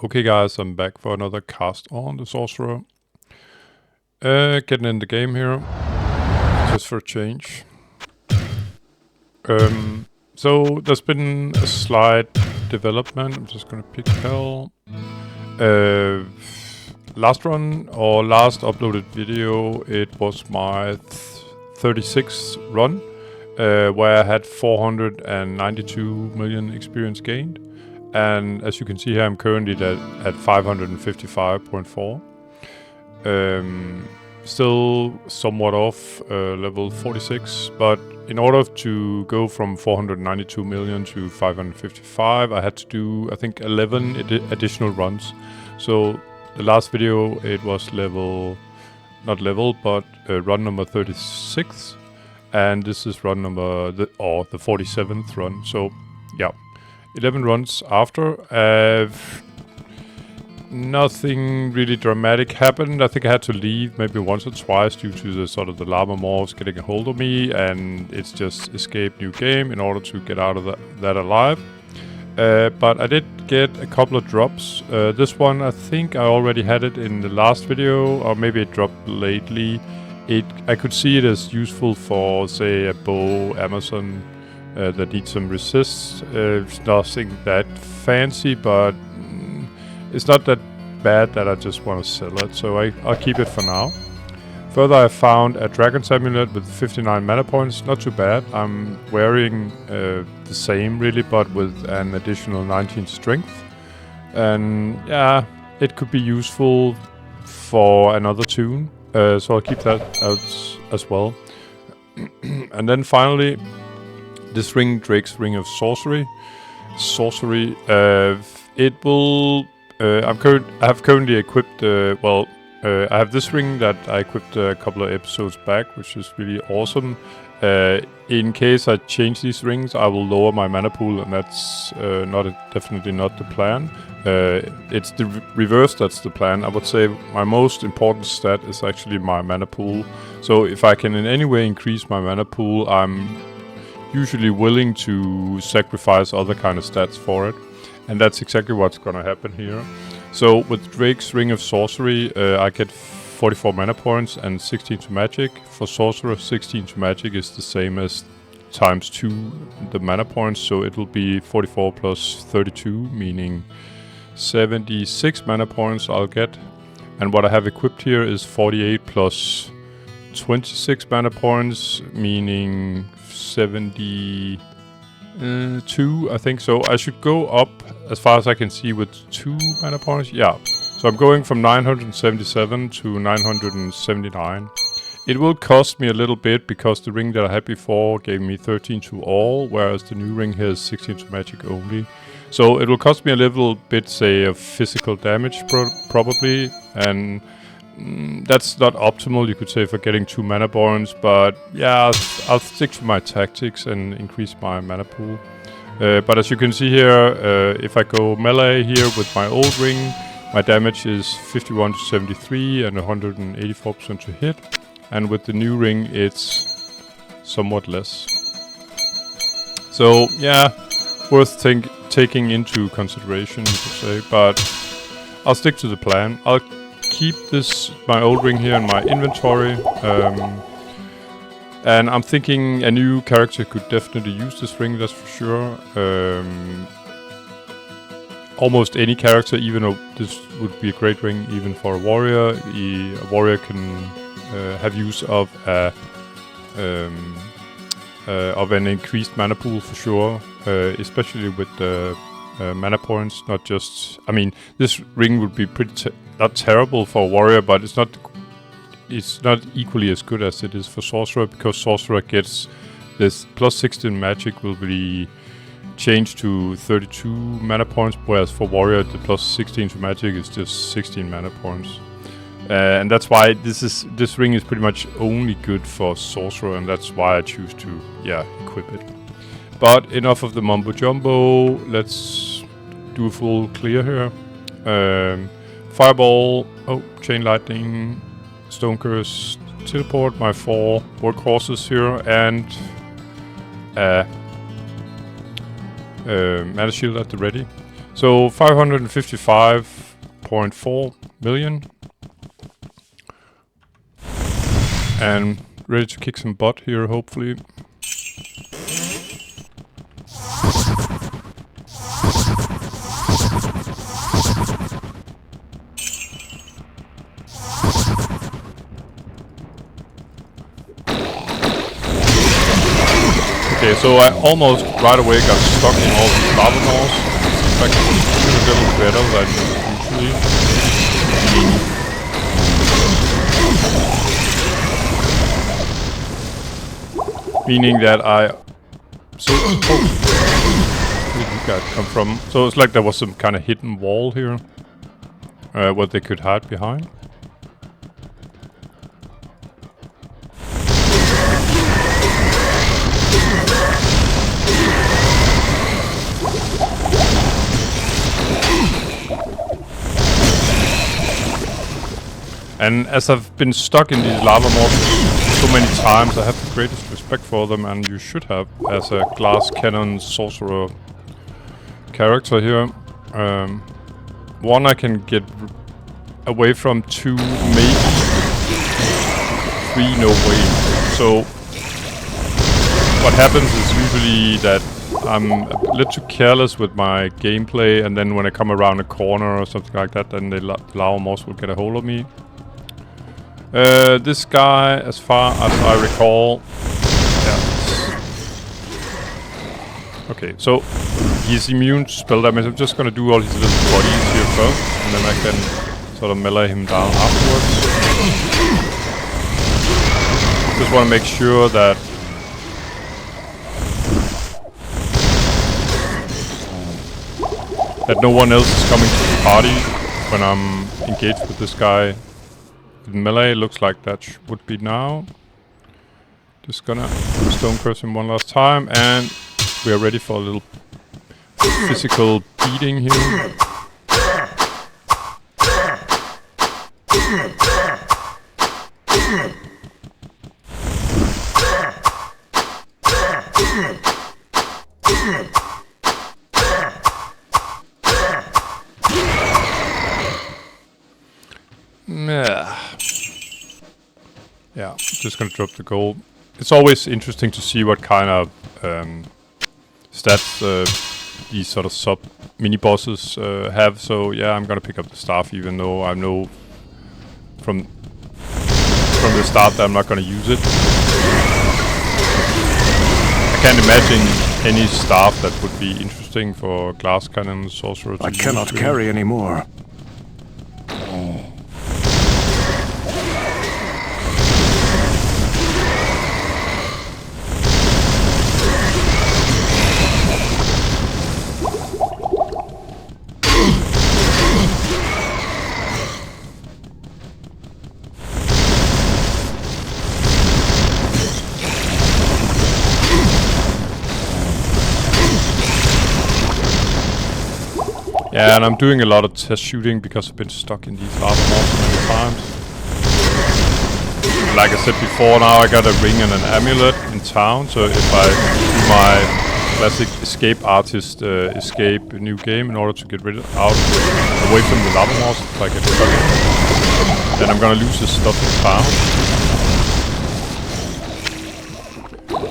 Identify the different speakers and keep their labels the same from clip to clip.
Speaker 1: Okay guys, I'm back for another cast on the Sorcerer. Getting in the game here, just for a change. So there's been a slight development. I'm just gonna pick hell. Last run, or last uploaded video, it was my 36th run, where I had 492 million experience gained. And as you can see here, I'm currently at 555.4. Still somewhat off level 46, but in order to go from 492 million to 555, I had to do, I think, 11 additional runs. So the last video, it was run number 36, and this is run number, the 47th run. So yeah, 11 runs after. Nothing really dramatic happened. I think I had to leave maybe once or twice due to the sort of the llama morphs getting a hold of me, and it's just escape new game in order to get out of that alive. But I did get a couple of drops. This one, I think I already had it in the last video, or maybe it dropped lately. I could see it as useful for, say, a bow Amazon that needs some resist. It's nothing that fancy, but it's not that bad that I just want to sell it, so I'll keep it for now. Further, I found a Dragon's Amulet with 59 mana points. Not too bad. I'm wearing the same really, but with an additional 19 strength. And yeah, it could be useful for another tune, so I'll keep that out as well. And then finally, this ring, Drake's Ring of Sorcery. It will... I have currently equipped, I have this ring that I equipped a couple of episodes back, which is really awesome. In case I change these rings, I will lower my mana pool, and that's definitely not the plan. It's the reverse that's the plan. I would say my most important stat is actually my mana pool. So if I can in any way increase my mana pool, I'm usually willing to sacrifice other kind of stats for it. And that's exactly what's gonna happen here. So with Drake's Ring of Sorcery, I get 44 mana points and 16 to magic. For Sorcerer, 16 to magic is the same as times 2 the mana points, so it will be 44 plus 32, meaning 76 mana points I'll get. And what I have equipped here is 48 plus 26 mana points, meaning 72, I think. So I should go up as far as I can see with 2 mana points. Yeah, so I'm going from 977 to 979. It will cost me a little bit because the ring that I had before gave me 13 to all, whereas the new ring here is 16 to magic only. So it will cost me a little bit, say, of physical damage probably, and that's not optimal, you could say, for getting 2 mana points, but yeah, I'll stick to my tactics and increase my mana pool. But as you can see here, if I go melee here with my old ring, my damage is 51 to 73 and 184% to hit. And with the new ring, it's somewhat less. So yeah, worth taking into consideration, you could say, but I'll stick to the plan. I'll keep my old ring here in my inventory. And I'm thinking a new character could definitely use this ring, that's for sure. Almost any character, even though this would be a great ring even for a warrior. A warrior can have use of an increased mana pool for sure, especially with the mana points. Not just, I mean, this ring would be pretty not terrible for a warrior, but it's not equally as good as it is for Sorcerer, because Sorcerer gets this plus 16 magic will be changed to 32 mana points, whereas for Warrior the plus 16 to magic is just 16 mana points. And that's why this ring is pretty much only good for Sorcerer, and that's why I choose to, yeah, equip it. But enough of the mumbo jumbo, let's do a full clear here. Fireball, Chain Lightning, Stone Curse, teleport my 4 workhorses here, and Mana Shield at the ready. So 555.4 million. And ready to kick some butt here, hopefully. Okay, so I almost right away got stuck in all these lava balls. If I can do a little better than usually. Meaning that I... So... Oh! Where did you guys come from? So it's like there was some kind of hidden wall here. What they could hide behind. And as I've been stuck in these lava mobs so many times, I have the greatest respect for them, and you should have as a glass cannon sorcerer character here. One, I can get away from, two, maybe three, no way. So what happens is usually that I'm a little too careless with my gameplay, and then when I come around a corner or something like that, then the lava mobs will get a hold of me. This guy, as far as I recall... Yeah. Okay, so he's immune to spell damage. I'm just gonna do all his little bodies here first, and then I can sort of melee him down afterwards. Just wanna make sure that... that no one else is coming to the party when I'm engaged with this guy. Melee looks like that would be now. Just gonna stone curse him one last time, and we are ready for a little physical beating here. Yeah, just gonna drop the gold. It's always interesting to see what kind of stats these sort of sub mini bosses have. So yeah, I'm gonna pick up the staff, even though I know from the start that I'm not gonna use it. I can't imagine any staff that would be interesting for glass cannon sorcerer to use.
Speaker 2: I cannot carry anymore.
Speaker 1: Yeah, and I'm doing a lot of test shooting because I've been stuck in these lava mobs so many times. Like I said before, now I got a ring and an amulet in town, so if I do my classic escape artist escape new game in order to get away from the lava mobs, if I get stuck in, then I'm gonna lose this stuff in town.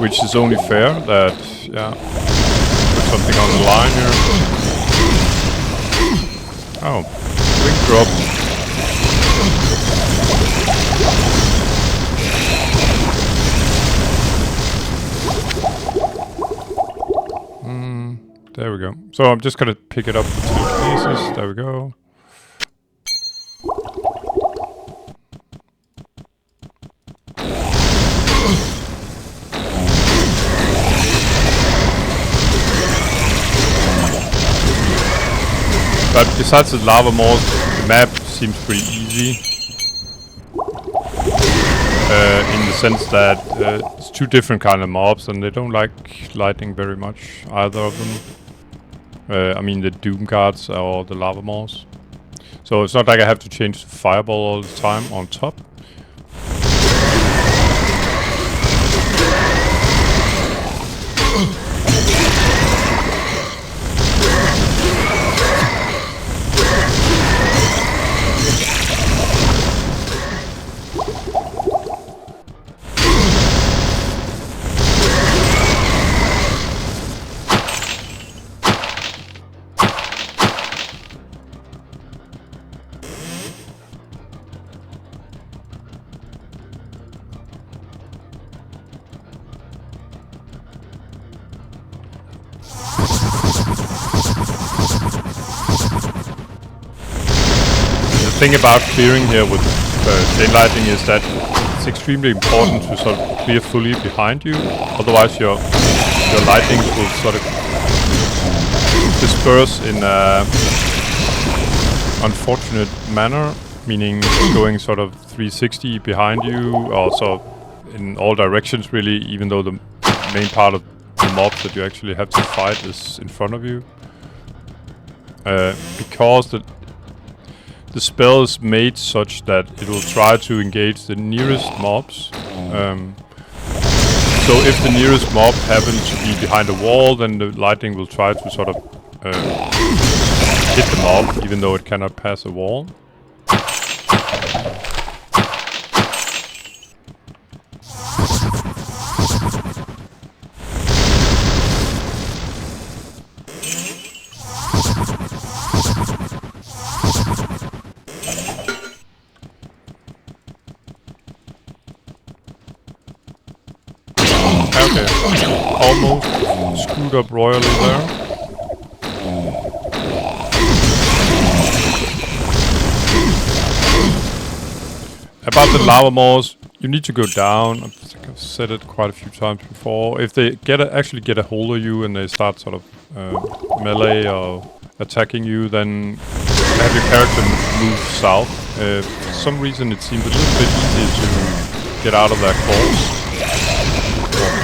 Speaker 1: Which is only fair that, yeah, put something on the line here. Oh, ring drop. There we go. So I'm just gonna pick it up with 2 pieces. There we go. But besides the lava mobs, the map seems pretty easy. In the sense that it's 2 different kind of mobs, and they don't like lightning very much, either of them. I mean the Doom Guards or the lava mobs. So it's not like I have to change the fireball all the time on top. thing about clearing here with chain lightning is that it's extremely important to sort of clear fully behind you. Otherwise, your lightning will sort of disperse in a unfortunate manner, meaning going sort of 360 behind you, or so in all directions really, even though the main part of the mobs that you actually have to fight is in front of you. Because the spell is made such that it will try to engage the nearest mobs. So if the nearest mob happens to be behind a wall, then the lightning will try to sort of hit the mob, even though it cannot pass a wall. Okay, almost screwed up royally there. About the lava maws, you need to go down. I think I've said it quite a few times before. If they actually get a hold of you and they start sort of melee or attacking you, then have your character move south. For some reason it seemed a little bit easier to get out of their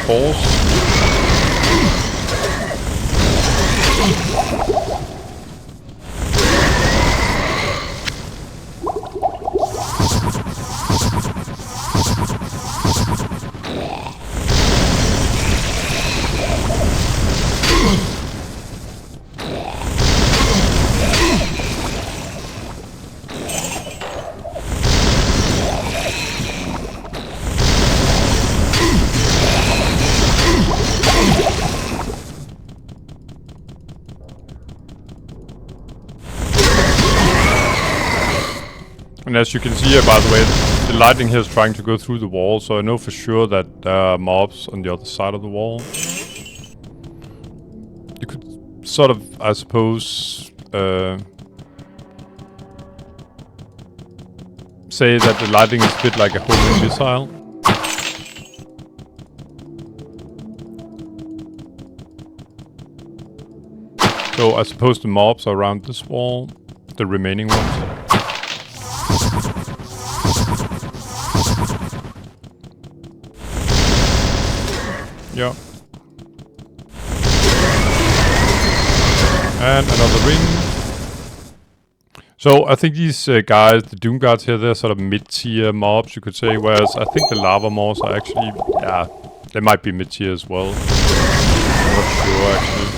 Speaker 1: course. And as you can see here, by the way, the lightning here is trying to go through the wall, so I know for sure that there are mobs on the other side of the wall. You could sort of, I suppose, say that the lightning is a bit like a homing missile. So I suppose the mobs are around this wall, the remaining ones. Yeah. And another ring. So I think these guys, the Doom Guards here, they're sort of mid-tier mobs, you could say. Whereas I think the Lava Maws are actually, yeah, they might be mid-tier as well. I'm not sure actually.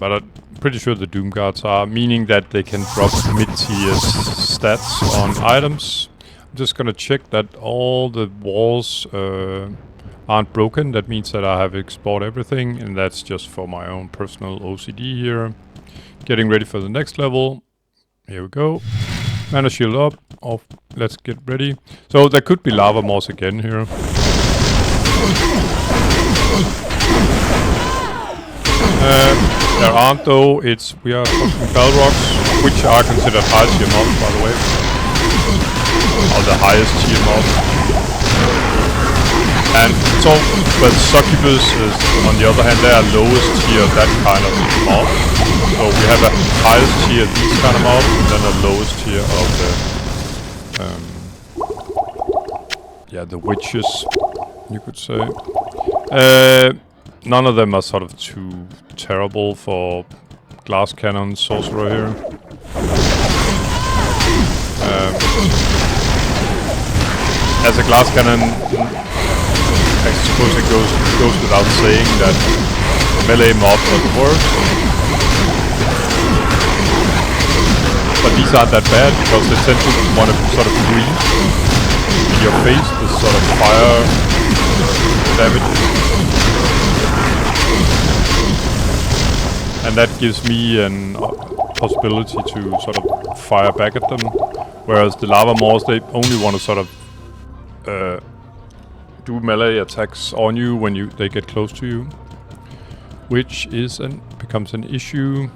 Speaker 1: But I'm pretty sure the Doom Guards are, meaning that they can drop mid-tier stats on items. I'm just gonna check that all the walls aren't broken. That means that I have explored everything, and that's just for my own personal OCD here. Getting ready for the next level. Here we go. Mana shield up. Off. Let's get ready. So there could be lava maws again here. There aren't though. We are talking bell rocks, which are considered high tier mobs, by the way, or the highest tier mobs. And so, but Succubus is, on the other hand, they are lowest tier of that kind of mob. So we have a highest tier of these kind of mobs, and then a lowest tier of the, the witches, you could say. None of them are sort of too terrible for glass cannon sorcerer here. As a glass cannon, I suppose it goes without saying that melee mobs are the worst. But these aren't that bad because they tend to want to sort of breathe in your face, this sort of fire damage. And that gives me an possibility to sort of fire back at them. Whereas the lava maws, they only want to sort of do melee attacks on you when they get close to you, which becomes an issue.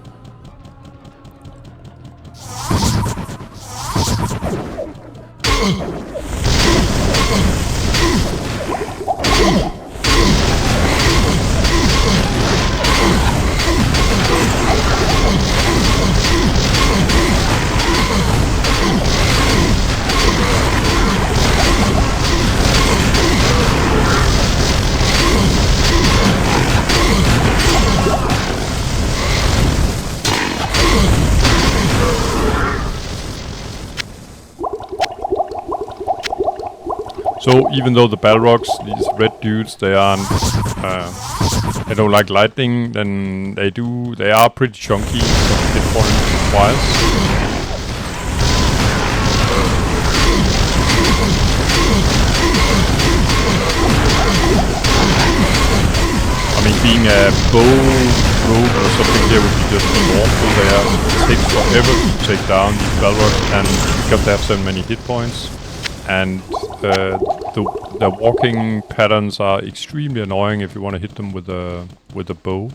Speaker 1: So even though the Balrogs, these red dudes, they aren't, they don't like lightning, then they are pretty chunky, hit points wise. I mean, being a bow rogue or something here would be just awful. It takes forever to take down these Balrogs, and because they have so many hit points. And the walking patterns are extremely annoying if you want to hit them with a bow.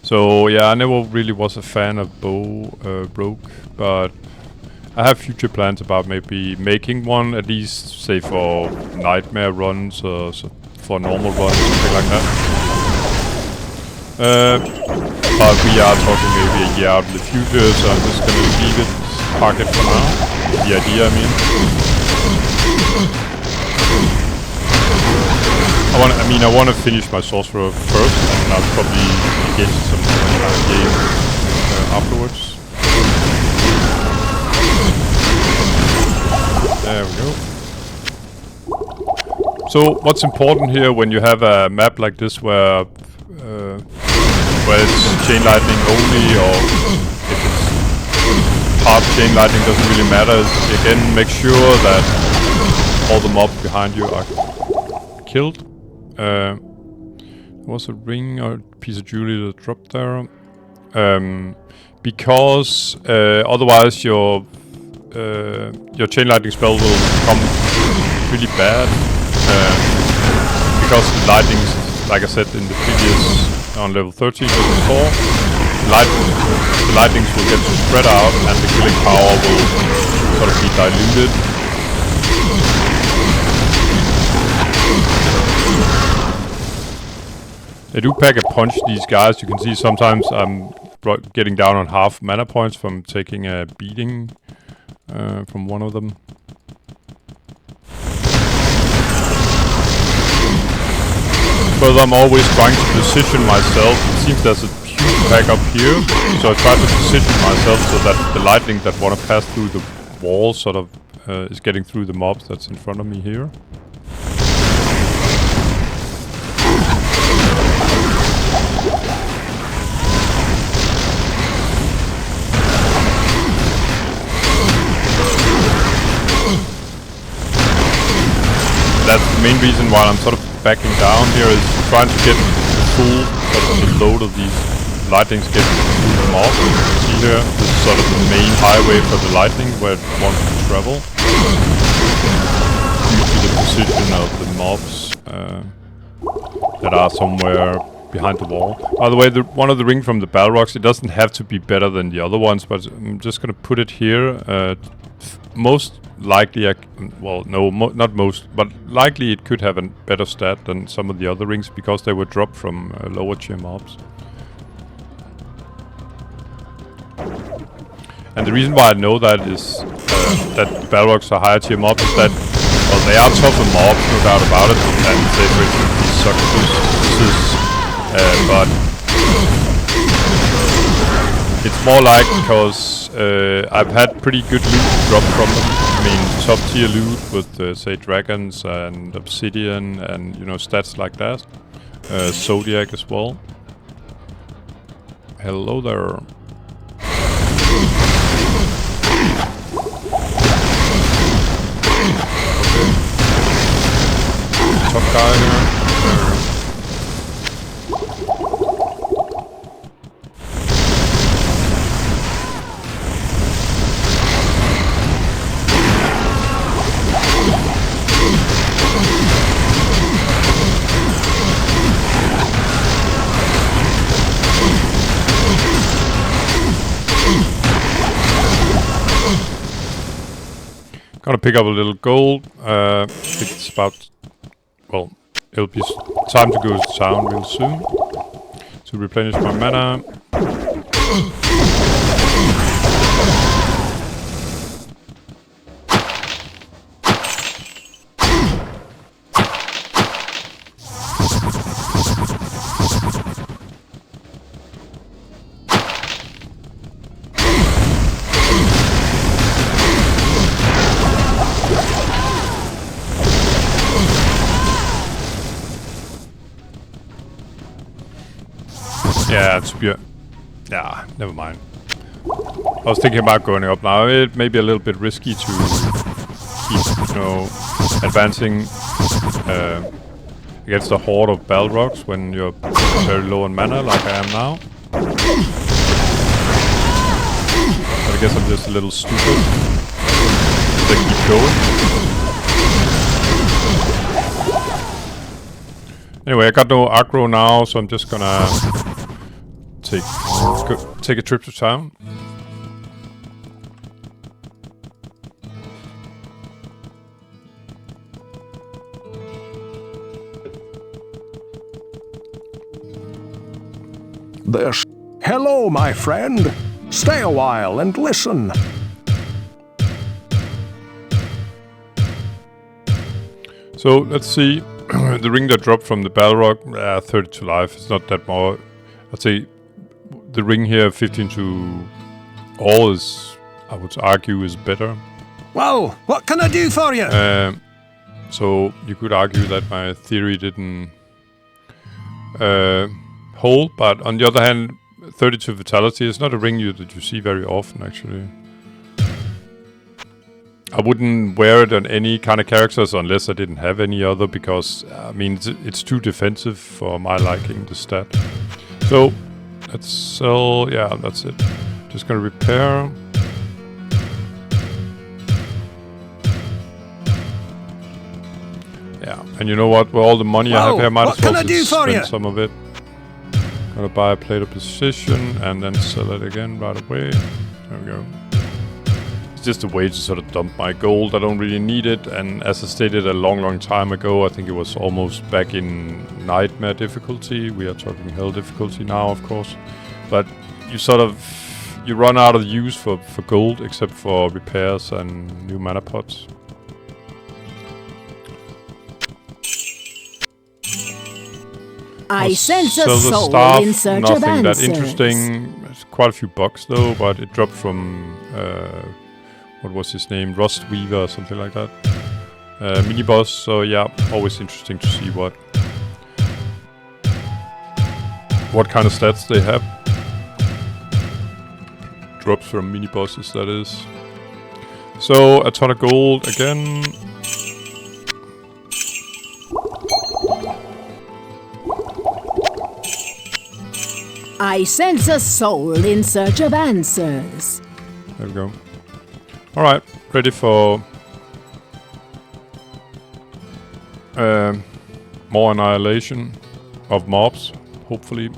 Speaker 1: So yeah, I never really was a fan of bow rogue, but I have future plans about maybe making one, at least say for nightmare runs or for normal runs, something like that. But we are talking maybe a year out in the future, so I'm just gonna leave it, park it for now. The idea, I mean. I want to finish my Sorcerer first, and I'll probably get some kind of game afterwards. There we go. So what's important here when you have a map like this where it's chain lightning only, or if it's part chain lightning, doesn't really matter, is again make sure that all the mobs behind you are killed. Was a ring or a piece of jewelry that dropped there? Because otherwise your chain lightning spell will become really bad. Because the lightnings, like I said in the previous on level 13 before, the lightnings will get spread out and the killing power will sort of be diluted. They do pack a punch, these guys. You can see sometimes I'm getting down on half mana points from taking a beating from one of them. But I'm always trying to position myself. It seems there's a huge pack up here, so I try to position myself so that the lightning that want to pass through the wall sort of is getting through the mobs that's in front of me here. That's the main reason why I'm sort of backing down here, is trying to get the full sort of the load of these lightnings get through the mob. You can see here, this is sort of the main highway for the lightning where it wants to travel. Due to the position of the mobs that are somewhere behind the wall. By the way, one of the ring from the Balrogs, it doesn't have to be better than the other ones, but I'm just gonna put it here. Most likely, well, no, not most, but likely it could have a better stat than some of the other rings because they were dropped from lower tier mobs. And the reason why I know that is that Balrogs are higher tier mobs is that, well, they are tougher mobs, no doubt about it, and they for instance these successes, but it's more like because I've had pretty good loot drop from them. I mean, top tier loot with say dragons and obsidian and, you know, stats like that. Zodiac as well. Hello there. Okay. Tough guy here. Gonna pick up a little gold. I think it's about... Well, it'll be time to go to town real soon. To replenish my mana. Yeah, to be... Yeah, never mind. I was thinking about going up now. It may be a little bit risky to keep, you know, advancing against a horde of Balrogs when you're very low on mana, like I am now. But I guess I'm just a little stupid. They keep going. Anyway, I got no aggro now, so I'm just gonna take a trip to town.
Speaker 2: Hello, my friend. Stay a while and listen.
Speaker 1: So let's see. The ring that dropped from the Balrog, 32 life. It's not that more. I'd say the ring here, 15 to all, is, I would argue, is better.
Speaker 2: Well, what can I do for you?
Speaker 1: So you could argue that my theory didn't hold, but on the other hand, 32 vitality is not a ring that you see very often, actually. I wouldn't wear it on any kind of characters unless I didn't have any other, because, I mean, it's too defensive for my liking, the stat. So, let's sell... Yeah, that's it. Just gonna repair. Yeah, and you know what? With all the money I have here, I might as well just spend some of it. Gonna buy a plate of precision and then sell it again right away. There we go. It's just a way to sort of dump my gold. I don't really need it, and as I stated a long time ago, I think it was almost back in Nightmare difficulty. We are talking Hell difficulty now, of course. But you sort of... You run out of use for gold, except for repairs and new mana pots.
Speaker 3: I sense a soul in search of answers.
Speaker 1: Nothing that interesting. There's quite a few bugs though, but it dropped from what was his name, Rust Weaver or something like that. Mini boss. So yeah, always interesting to see what kind of stats they have. Drops from mini bosses, that is. So a ton of gold again.
Speaker 3: I sense a soul in search of answers.
Speaker 1: There we go. Alright, ready for more annihilation of mobs, hopefully.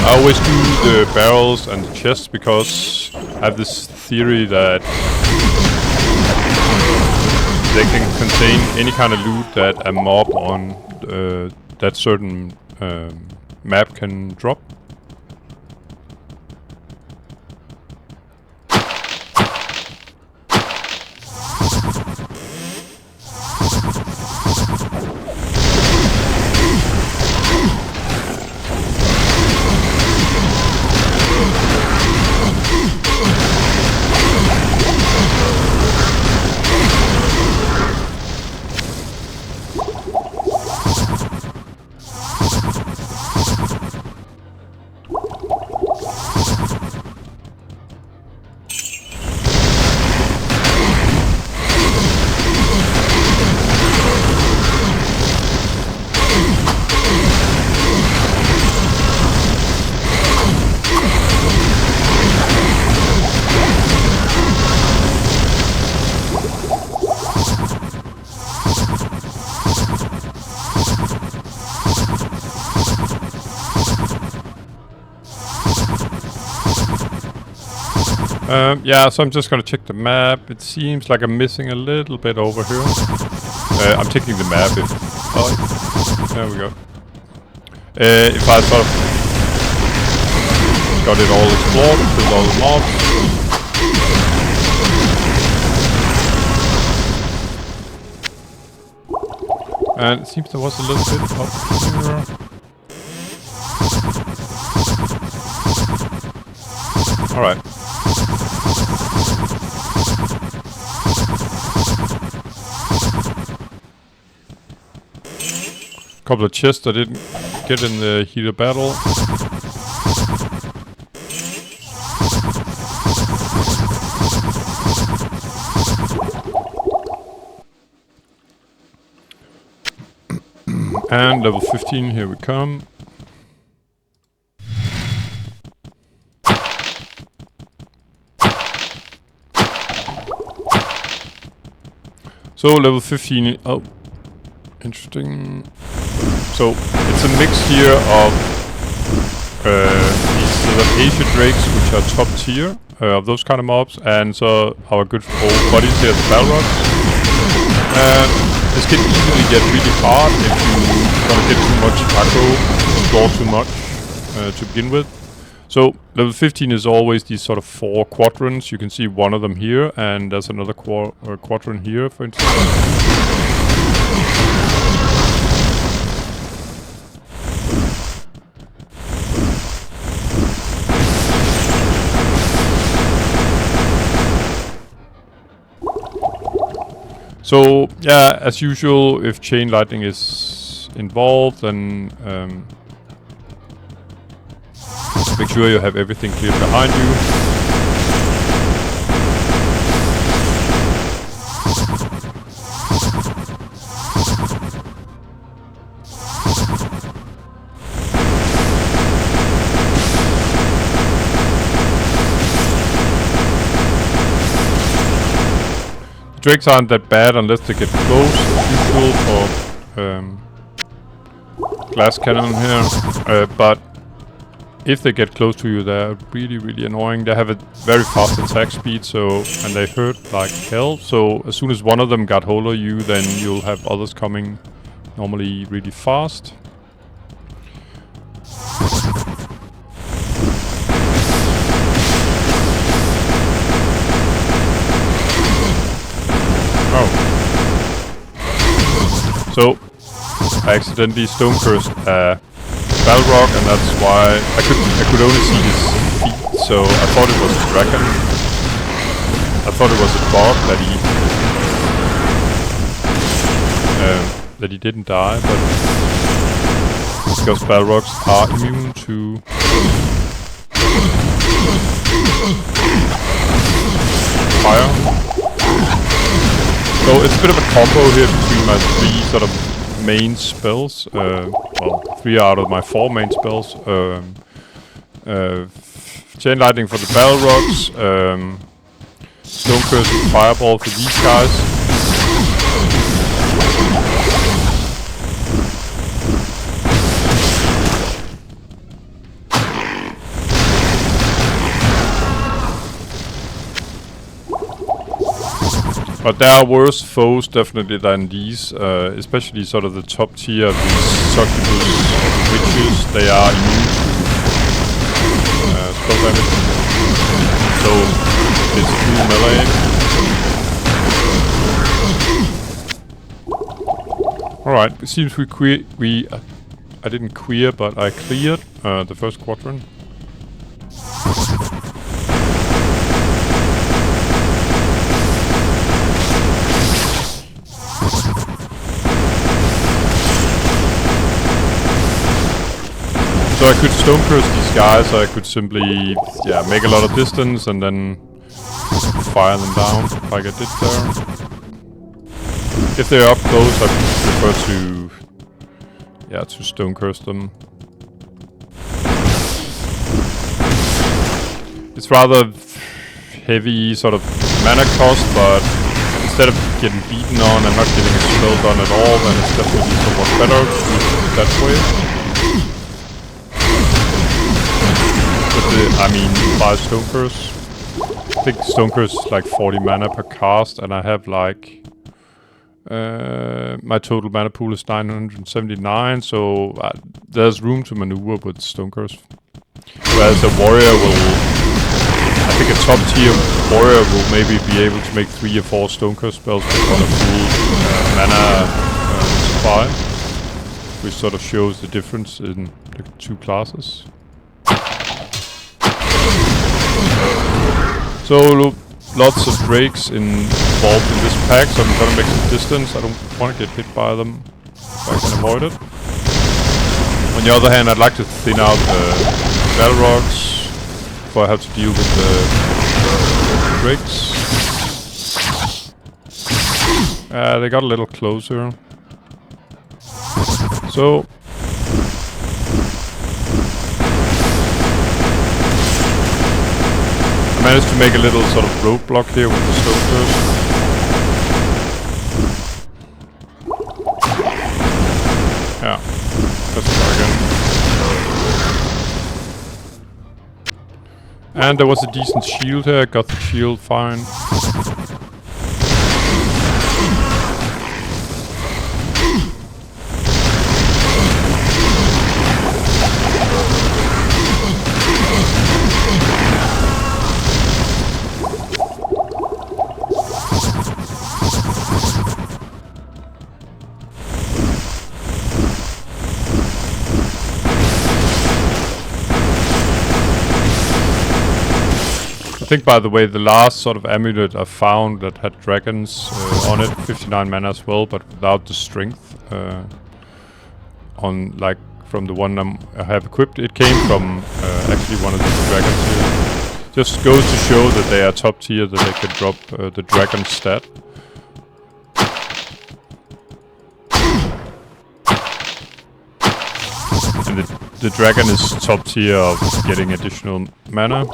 Speaker 1: I always do the barrels and the chests because I have this theory that they can contain any kind of loot that a mob on that certain map can drop. Yeah, so I'm just gonna check the map. It seems like I'm missing a little bit over here. I'm checking the map if... Oh, there we go. If I sort of got it all explored, with all the mobs. And it seems there was a little bit up here. Alright. Couple of chests I didn't get in the heat of battle. And level 15, here we come. So level 15, oh, interesting. So it's a mix here of these Asia drakes, which are top tier of those kind of mobs, and so our good old buddies here, the Balrogs. This can easily get really hard if you don't get too much aggro, score too much to begin with. So level 15 is always these sort of 4 quadrants. You can see one of them here, and there's another quadrant here, for instance. So yeah, as usual, if chain lightning is involved, then make sure you have everything clear behind you. Drakes aren't that bad unless they get close, as usual for glass cannon here, but if they get close to you, they're really annoying. They have a very fast attack speed, so and they hurt like hell. So as soon as one of them got hold of you, then you'll have others coming normally really fast. Oh. So I accidentally stone cursed Balrog, and that's why I could only see his feet, so I thought it was a dragon. I thought it was a bug that he didn't die, but because Balrogs are immune to fire. So it's a bit of a combo here between my 3 sort of main spells, well, 3 out of my 4 main spells. Chain lightning for the Balrogs, stone curse and fireball for these guys. But there are worse foes definitely than these, especially sort of the top tier of these succubus witches. They are immune to spell damage, so it's full melee. Alright, it seems I didn't queer, but I cleared the first quadrant. So I could stone curse these guys, or I could simply, yeah, make a lot of distance and then fire them down, like I did there. If they're up close, I prefer to, yeah, to stone curse them. It's rather heavy sort of mana cost, but instead of getting beaten on and not getting a spell done at all, then it's definitely somewhat better to do it that way. I mean, by stone curse. think Stonecurse is like 40 mana per cast, and I have like my total mana pool is 979, so there's room to maneuver with Stonecurse. Whereas a warrior will, I think a top tier warrior will maybe be able to make 3 or 4 Stonecurse spells on a full mana supply, which sort of shows the difference in the two classes. So lots of drakes involved in this pack, so I'm gonna make some distance. I don't want to get hit by them if I can avoid it. On the other hand, I'd like to thin out the battle rocks before I have to deal with the drakes. They got a little closer. So I managed to make a little sort of roadblock here with the Stonecurse. Yeah, let's try again. And there was a decent shield here, got the shield fine. I think, by the way, the last sort of amulet I found that had dragons on it, 59 mana as well, but without the strength on, like, from the one I have equipped. It came from actually one of these dragons here. Just goes to show that they are top tier, that they can drop the dragon stat. And the dragon is top tier of getting additional mana.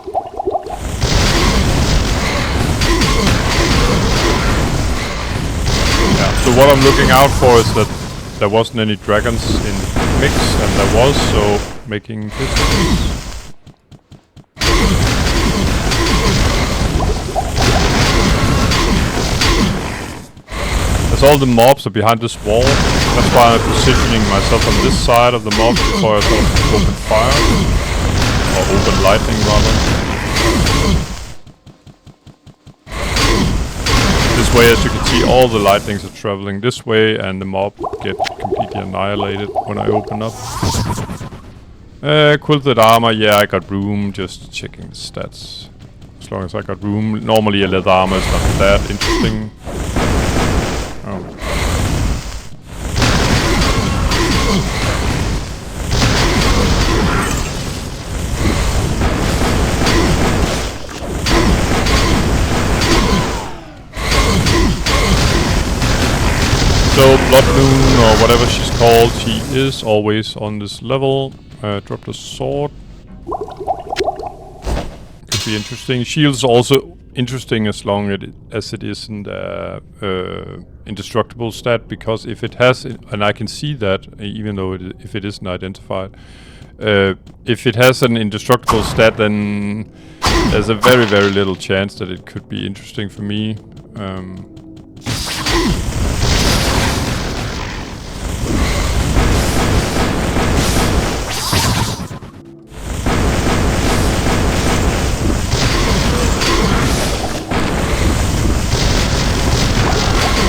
Speaker 1: So what I'm looking out for is that there wasn't any dragons in the mix, and there was, so making distance. As all the mobs are behind this wall, that's why I'm positioning myself on this side of the mobs before I sort of open fire. Or open lightning, rather. This way, as you can see, all the lightnings are traveling this way, and the mob get completely annihilated when I open up. Quilted armor, yeah, I got room, just checking the stats. As long as I got room. Normally a leather armor is not that interesting. Oh. So Blood Moon, or whatever she's called, she is always on this level. Drop the sword. Could be interesting. Shield's also interesting as long as it isn't indestructible stat, because if it has, and I can see that even though if it isn't identified, if it has an indestructible stat, then there's a very, very little chance that it could be interesting for me.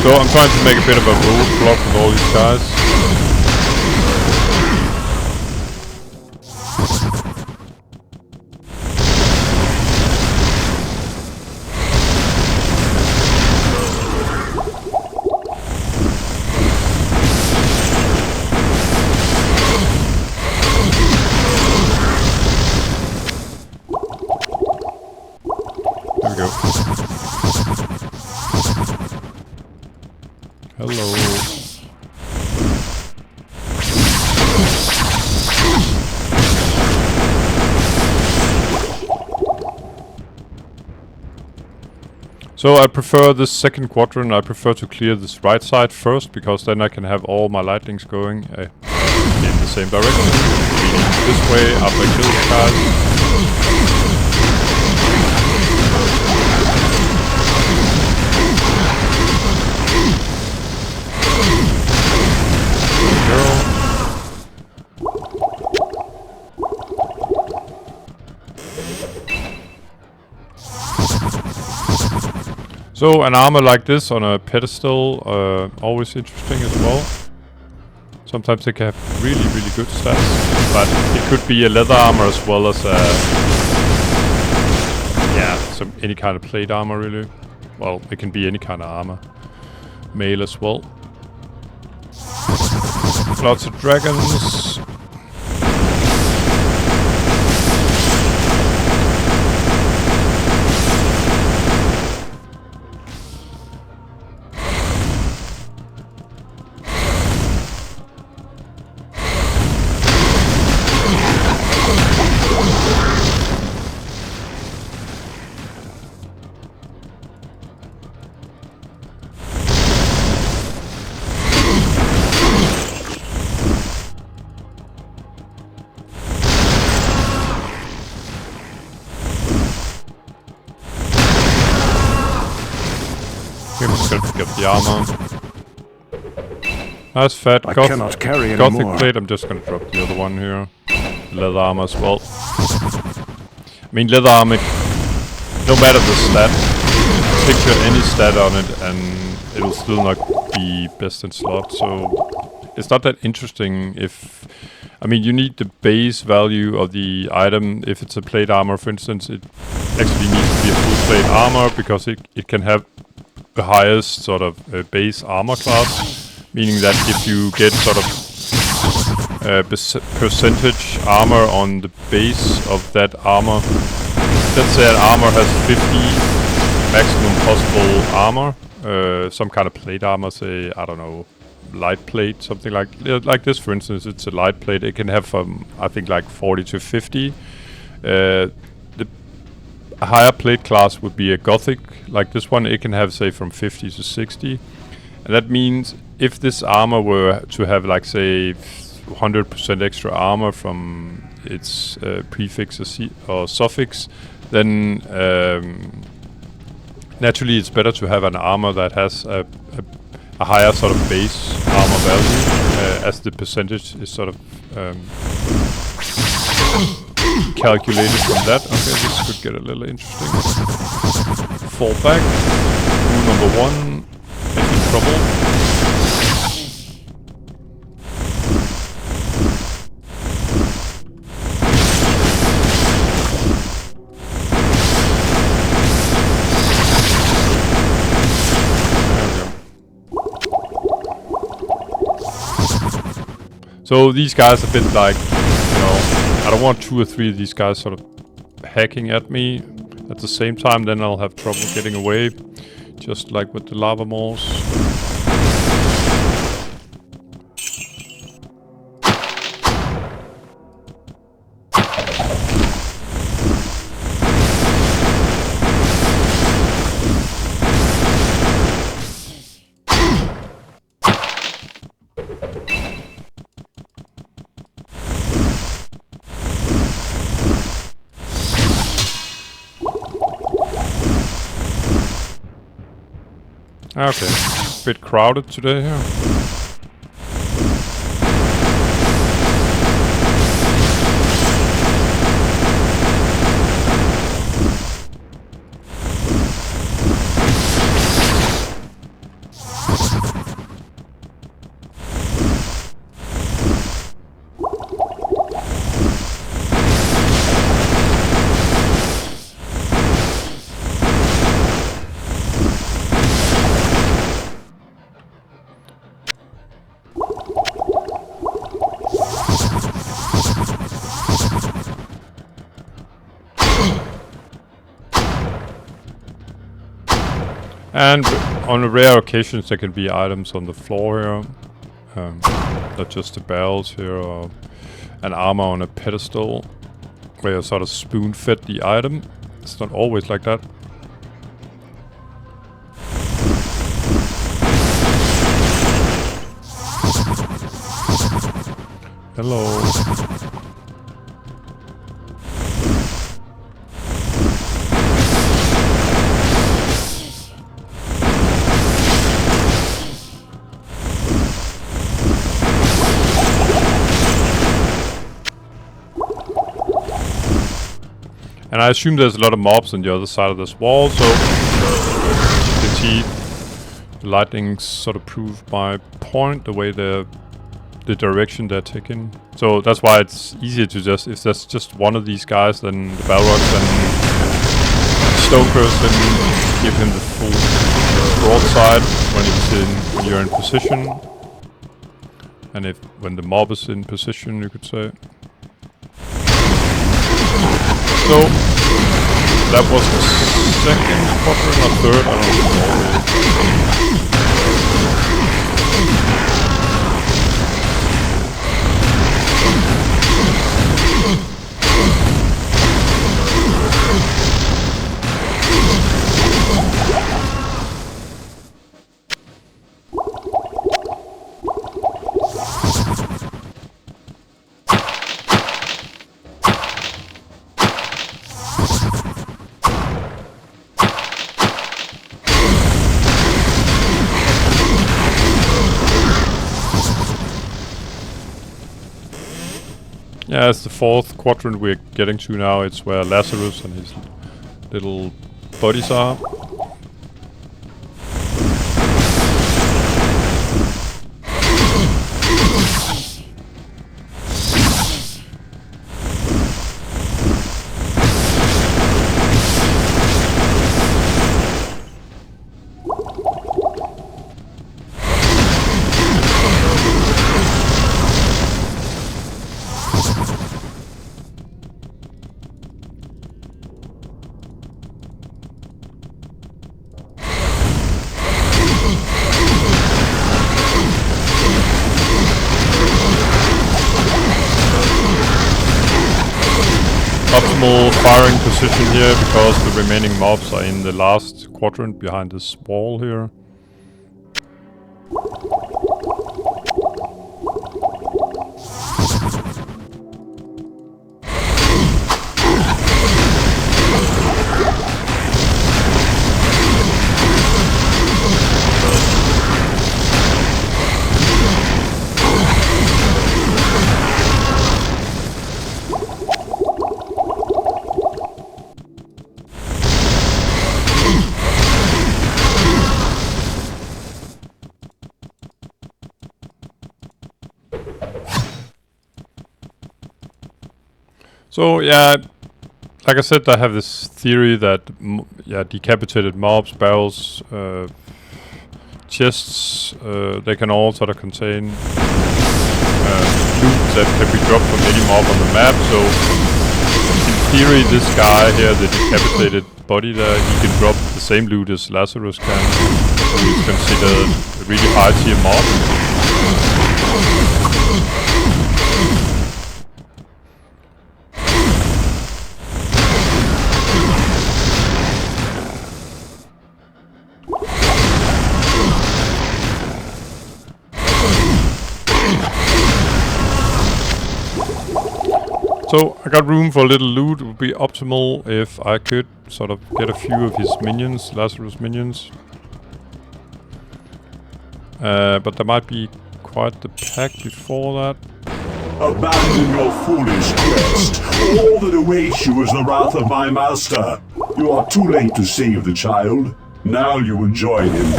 Speaker 1: So I'm trying to make a bit of a roadblock with all these guys. There we go. Hello. So I prefer this second quadrant. I prefer to clear this right side first, because then I can have all my lightnings going in the same direction. Meaning this way after I kill the guys. So an armor like this on a pedestal, always interesting as well. Sometimes they can have really, really good stats, but it could be a leather armor as well as any kind of plate armor really. Well, it can be any kind of armor. Mail as well. Lots of dragons. I'm just gonna pick up the armor. Nice fat
Speaker 2: cannot carry
Speaker 1: Gothic
Speaker 2: anymore.
Speaker 1: plate. I'm just gonna drop the other one here. Leather armor as well. I mean, leather armor, no matter the stat, picture any stat on it and it'll still not be best in slot. So it's not that interesting if... I mean, you need the base value of the item. If it's a plate armor, for instance, it actually needs to be a full plate armor because it can have the highest sort of base armor class, meaning that if you get sort of percentage armor on the base of that armor, let's say an armor has 50 maximum possible armor, some kind of plate armor, say, I don't know, light plate, something like this, for instance. It's a light plate. It can have from, I think, like 40 to 50. A higher plate class would be a Gothic, like this one. It can have, say, from 50 to 60. And that means if this armor were to have, like, say, 100% extra armor from its prefix or suffix, then naturally it's better to have an armor that has a higher sort of base armor value, as the percentage is sort of calculated from that. Okay, this could get a little interesting. Fall back. Rule number 1. Making trouble. There we go. So these guys are a bit like, you know, I don't want 2 or 3 of these guys sort of hacking at me at the same time, then I'll have trouble getting away, just like with the lava mauls. Okay, a bit crowded today here. And on rare occasions there can be items on the floor here. Not just the barrels here, or an armor on a pedestal where you sort of spoon-fed the item. It's not always like that. Hello. And I assume there's a lot of mobs on the other side of this wall, so you can see the lightning's sort of prove my point, the way the direction they're taking. So that's why it's easier to just, if there's just one of these guys, then the Balrogs and Stokers, then give him the full broadside when you're in position. And when the mob is in position, you could say. So that was the second quadrant or third, I don't know. Yeah, it's the fourth quadrant we're getting to now. It's where Lazarus and his little buddies are. Optimal firing position here because the remaining mobs are in the last quadrant behind this wall here. So yeah, like I said, I have this theory that decapitated mobs, barrels, chests, they can all sort of contain loot that can be dropped from any mob on the map. So in theory, this guy here, the decapitated body there, he can drop the same loot as Lazarus can. So he's considered a really high tier mob. So I got room for a little loot. It would be optimal if I could sort of get a few of his minions, Lazarus minions. But there might be quite the pack before that.
Speaker 4: Abandon your foolish quest. All that awaits you is the wrath of my master. You are too late to save the child. Now you will join him.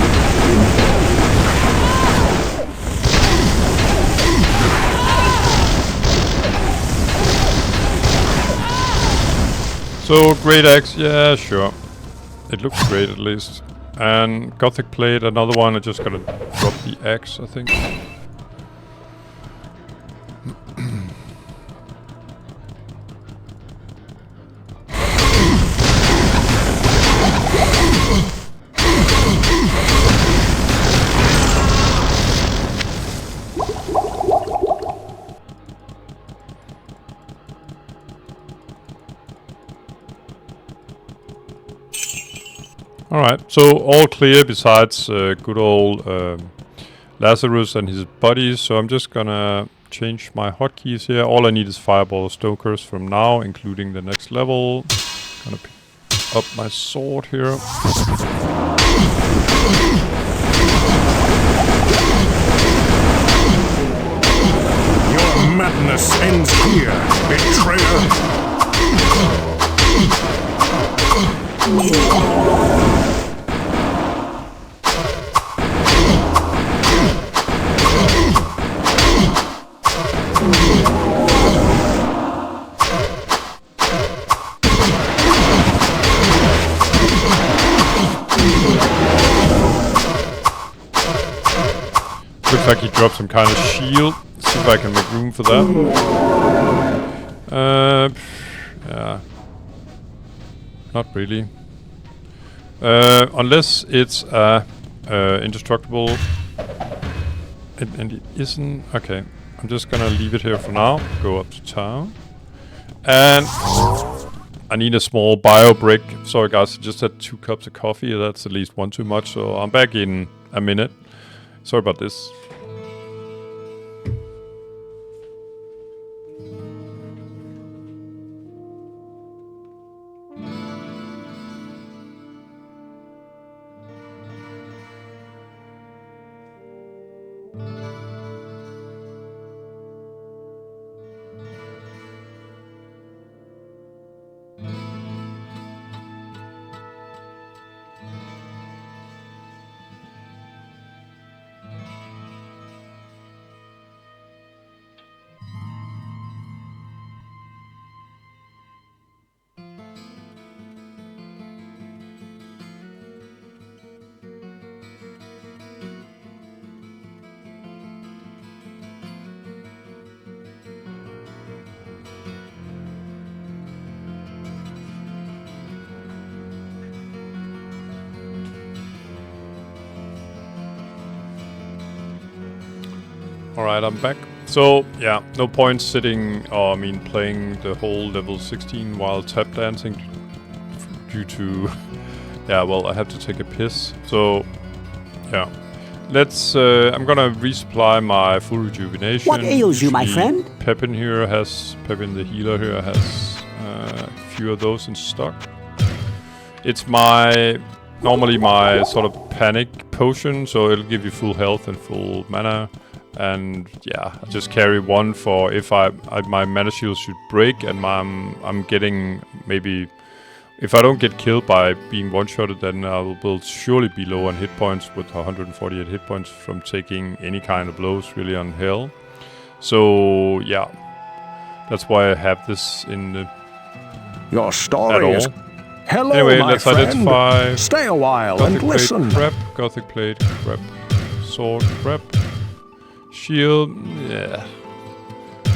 Speaker 1: So, great axe, yeah, sure. It looks great at least. And Gothic plate, another one. I just gotta drop the axe, I think. Alright, so all clear besides good old Lazarus and his buddies, so I'm just gonna change my hotkeys here. All I need is Fireball Stokers from now, including the next level. Gonna pick up my sword here.
Speaker 2: Your madness ends here, betrayer!
Speaker 1: drop some kind of shield. See if I can make room for that. Yeah. Not really. Unless it's indestructible. And it isn't. Okay. I'm just gonna leave it here for now. Go up to town. And I need a small bio break. Sorry guys, I just had 2 cups of coffee. That's at least 1 too much. So I'm back in a minute. Sorry about this. Alright, I'm back. So, yeah, no point sitting, playing the whole level 16 while tap dancing due to... yeah, well, I have to take a piss. So, yeah. Let's, I'm gonna resupply my full rejuvenation.
Speaker 5: What ails you, my friend?
Speaker 1: Pepin the healer here has a few of those in stock. It's normally my sort of panic potion, so it'll give you full health and full mana. And yeah, I just carry 1 for if my mana shield should break, and I'm getting maybe if I don't get killed by being one-shotted, then I will surely be low on hit points with 148 hit points from taking any kind of blows really on hell. So yeah, that's why I have this in the
Speaker 2: Your story is... Hello,
Speaker 1: anyway,
Speaker 2: my
Speaker 1: let's
Speaker 2: friend.
Speaker 1: identify.
Speaker 2: Stay a while
Speaker 1: Gothic
Speaker 2: and listen.
Speaker 1: Plate, crap. Gothic plate, crap. Sword, crap. Shield, yeah.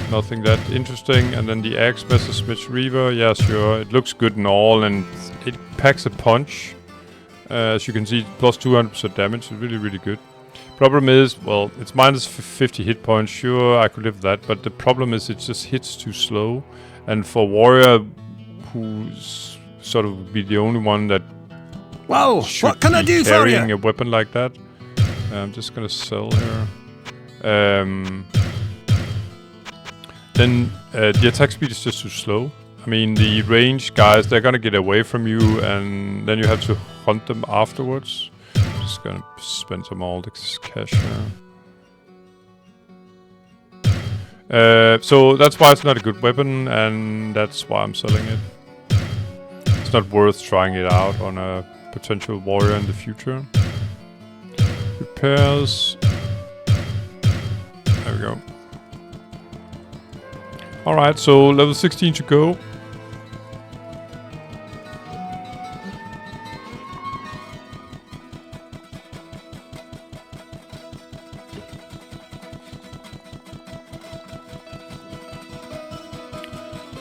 Speaker 1: Nothing that interesting. And then the axe, Messerschmitt's Reaver, yeah, sure. It looks good and all, and it packs a punch. As you can see, plus 200% damage. It's really, really good. Problem is, well, it's minus 50 hit points. Sure, I could live with that, but the problem is it just hits too slow. And for warrior, who's sort of be the only one that
Speaker 2: Well, what can I do for
Speaker 1: carrying
Speaker 2: you?
Speaker 1: a weapon like that. I'm just gonna sell here. Then the attack speed is just too slow. I mean, the range guys, they're gonna get away from you, and then you have to hunt them afterwards. Just gonna spend some all this cash here. So that's why it's not a good weapon, and that's why I'm selling it. It's not worth trying it out on a potential warrior in the future. Repairs. There we go. Alright, so level 16 to go.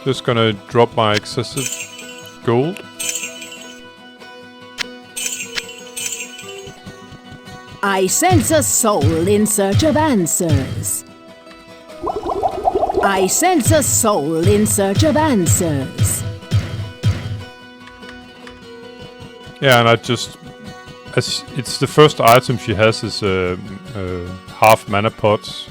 Speaker 1: Just gonna drop my excessive gold.
Speaker 3: I sense a soul in search of answers. I sense a soul in search of answers.
Speaker 1: Yeah, and I just... it's the first item she has is half mana pots.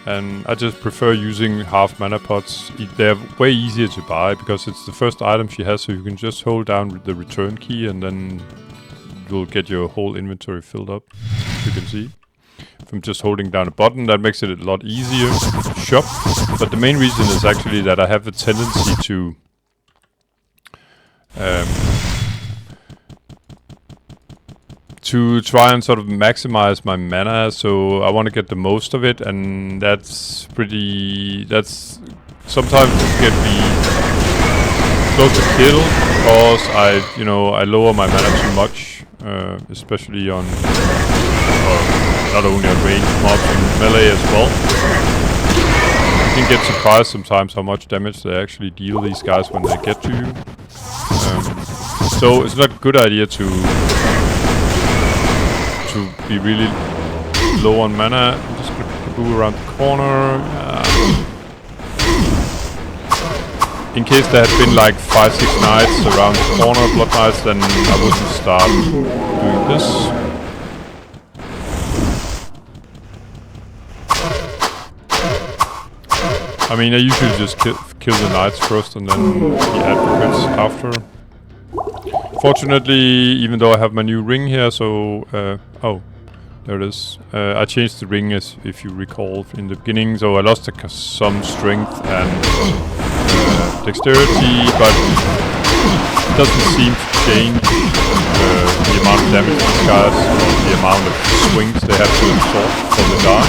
Speaker 1: And I just prefer using half mana pots. They're way easier to buy because it's the first item she has, so you can just hold down the return key and then you'll get your whole inventory filled up, as you can see. From just holding down a button, that makes it a lot easier to shop. But the main reason is actually that I have a tendency to try and sort of maximize my mana, so I want to get the most of it, and that's sometimes it can be close to kill because I lower my mana too much, especially on not only on range mobs, in melee as well. You can get surprised sometimes how much damage they actually deal, these guys, when they get to you. So it's not a good idea to be really low on mana. I'm just gonna peekaboo around the corner. In case there had been like 5-6 knights around the corner, blood knights, then I wouldn't start doing this. I mean, I usually just kill the knights first and then the advocates after. Fortunately, even though I have my new ring here, so oh, there it is. I changed the ring, as if you recall, in the beginning, so I lost some strength and dexterity, but it doesn't seem to change the amount of damage these guys, or the amount of swings they have to absorb from the dark.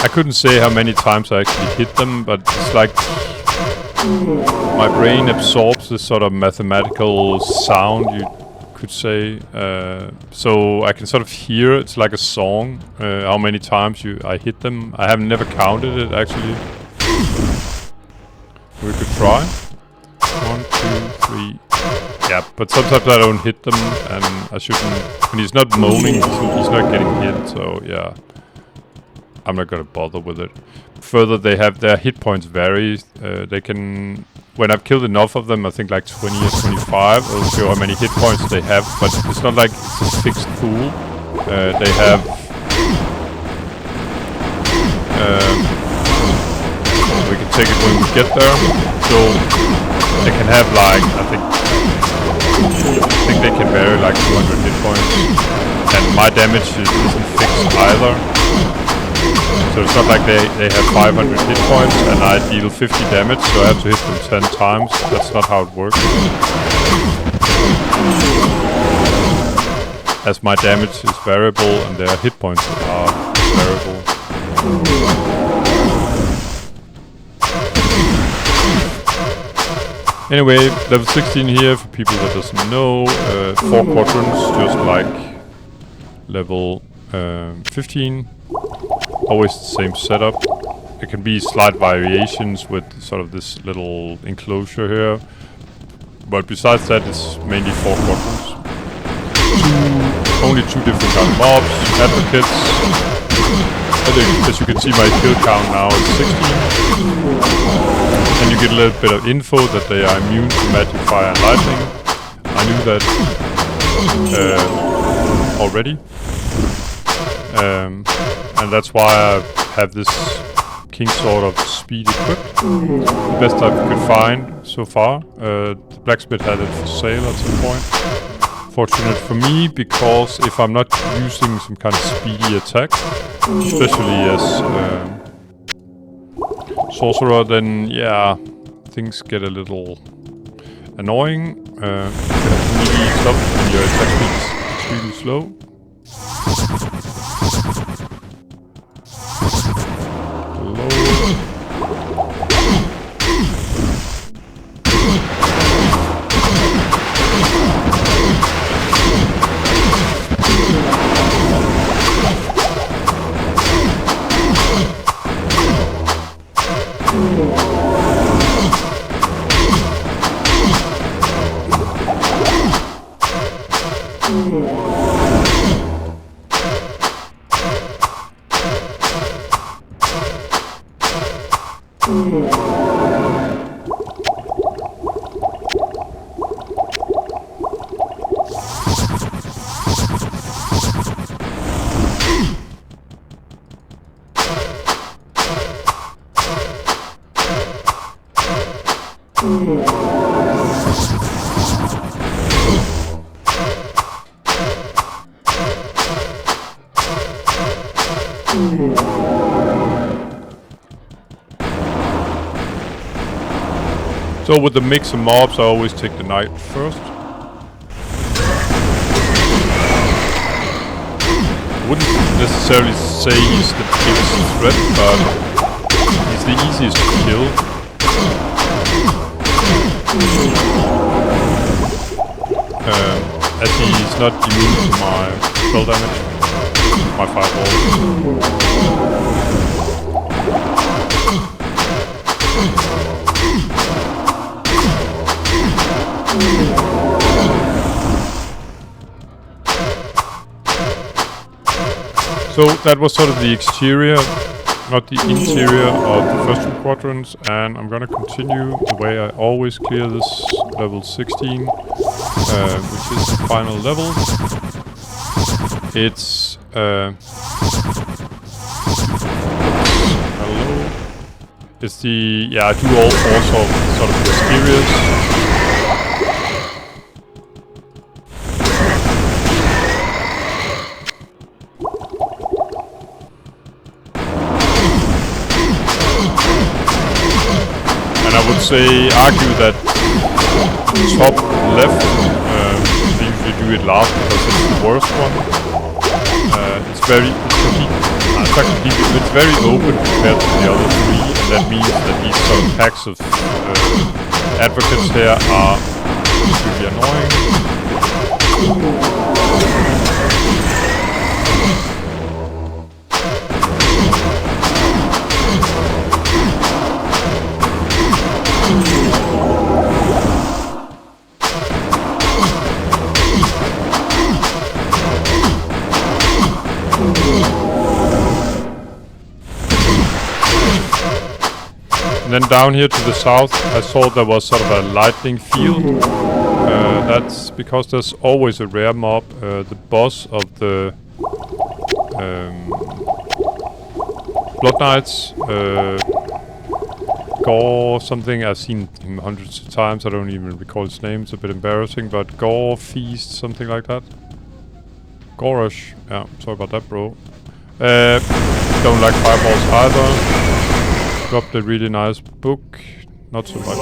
Speaker 1: I couldn't say how many times I actually hit them, but it's like my brain absorbs this sort of mathematical sound, you could say. So I can sort of hear, it's like a song, how many times I hit them. I have never counted it, actually. We could try. 1, 2, 3. Yeah, but sometimes I don't hit them, and I shouldn't. When he's not moaning, he's not getting hit, so yeah. I'm not gonna bother with it. Further, they have their hit points vary. They can, when I've killed enough of them, I think like 20 or 25, it'll show how many hit points they have. But it's not like it's a fixed pool. They have. We can take it when we get there. So they can have like I think they can vary like 200 hit points, and my damage isn't fixed either. So it's not like they have 500 hit points and I deal 50 damage, so I have to hit them 10 times. That's not how it works. As my damage is variable and their hit points are variable. Anyway, level 16 here, for people that doesn't know, 4 quadrants, just like level 15. Always the same setup. There can be slight variations with sort of this little enclosure here, but besides that, it's mainly 4 quadrants. Only 2 different kind of mobs, advocates. As you can see, my kill count now is 16. And you get a little bit of info that they are immune to magic, fire, and lightning. I knew that already. And that's why I have this King Sword of Speed equipped. The best I could find so far. The blacksmith had it for sale at some point. Fortunate for me, because if I'm not using some kind of speedy attack, especially as Sorcerer, then yeah, things get a little annoying. You have to really stop when your attack speed is extremely slow. So with the mix of mobs, I always take the knight first. I wouldn't necessarily say he's the biggest threat, but he's the easiest to kill. as he's not immune to my spell damage, my fireball. So that was sort of the exterior, not the interior of the first 2 quadrants, and I'm gonna continue the way I always clear this level 16, which is the final level. It's hello. It's the I do also sort of the exteriors. I would argue that top left, they usually do it last because it's the worst one. It's very open compared to the other 3, and that means that these sort of packs of advocates here are really annoying. And then down here to the south, I saw there was sort of a lightning field. That's because there's always a rare mob, the boss of the Blood Knights, Gore something. I've seen him hundreds of times. I don't even recall his name. It's a bit embarrassing, but Gore Feast, something like that. Goresh. Yeah, sorry about that, bro. Don't like fireballs either. Dropped a really nice book. Not so much.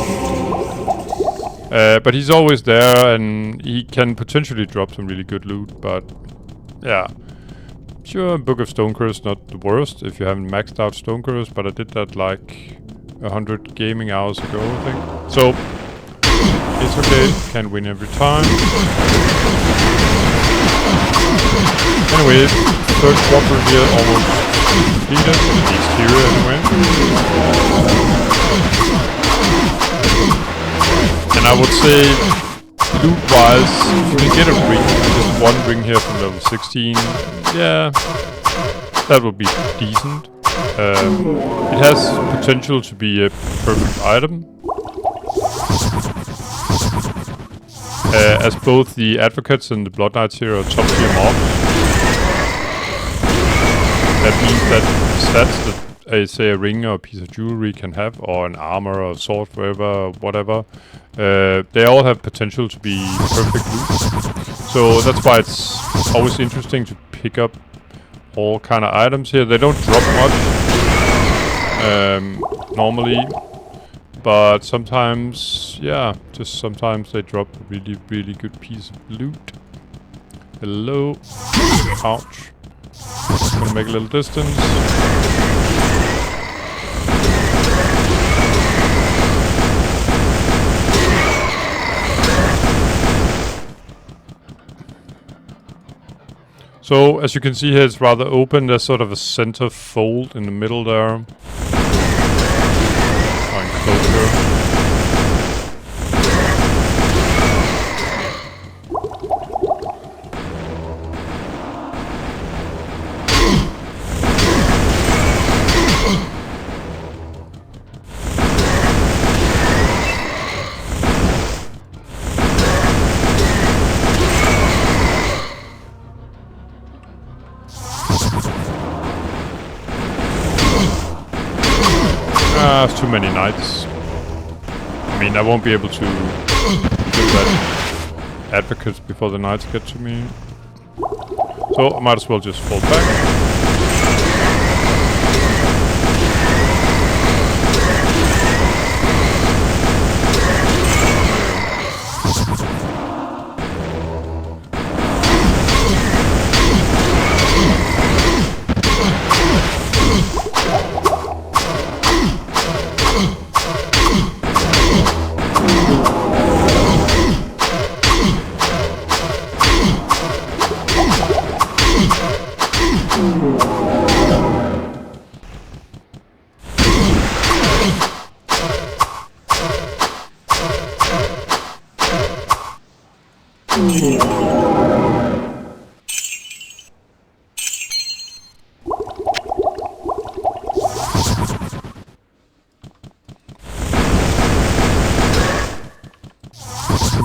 Speaker 1: But he's always there, and he can potentially drop some really good loot, but yeah. Sure, Book of Stonecurse not the worst if you haven't maxed out Stonecurse, but I did that like 100 gaming hours ago, I think. So, it's okay, can't win every time. Anyway, third quadrant here almost completed, the exterior anyway. And I would say, loot-wise, if you can get a ring, just one ring here from level 16, yeah, that would be decent. It has potential to be a perfect item. As both the Advocates and the Blood Knights here are top tier mobs. That means that stats that, say, a ring or a piece of jewelry can have, or an armor or a sword, whatever, they all have potential to be perfect loot. So that's why it's always interesting to pick up all kind of items here. They don't drop much normally, but sometimes, yeah, just sometimes they drop a really, really good piece of loot. Hello. Ouch. Gonna make a little distance. So, as you can see here, it's rather open. There's sort of a center fold in the middle there. Try and close here. There's too many knights. I mean, I won't be able to do that advocates before the knights get to me. So I might as well just fall back.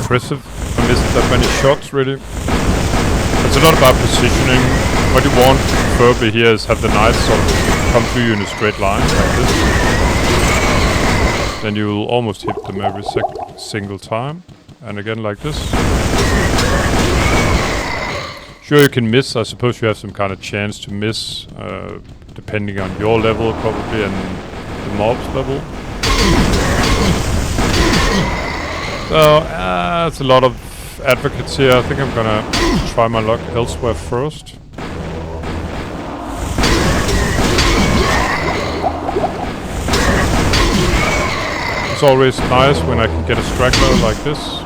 Speaker 1: impressive. I missed that many shots, really. It's a lot about positioning. What you want, preferably here, is have the knights sort of come to you in a straight line, like this. Then you will almost hit them every single time. And again, like this. Sure, you can miss. I suppose you have some kind of chance to miss, depending on your level, probably, and the mob's level. So, it's a lot of advocates here. I think I'm gonna try my luck elsewhere first. It's always nice when I can get a straggler like this.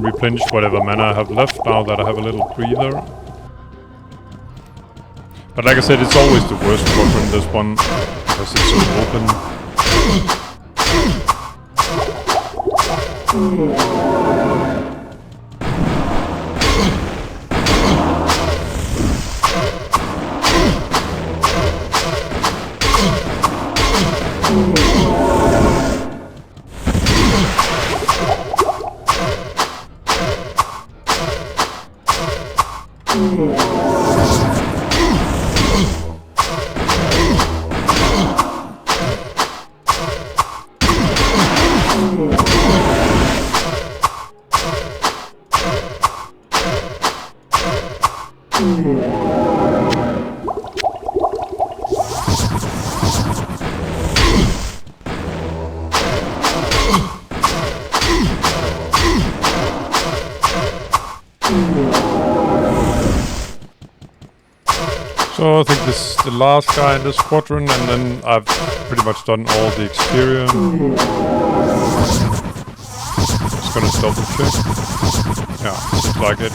Speaker 1: Replenish whatever mana I have left now that I have a little breather. But like I said, it's always the worst quadrant, this one, because it's so open. So I think this is the last guy in this quadrant, and then I've pretty much done all the exterior. Just gonna double check. Yeah, seems like it.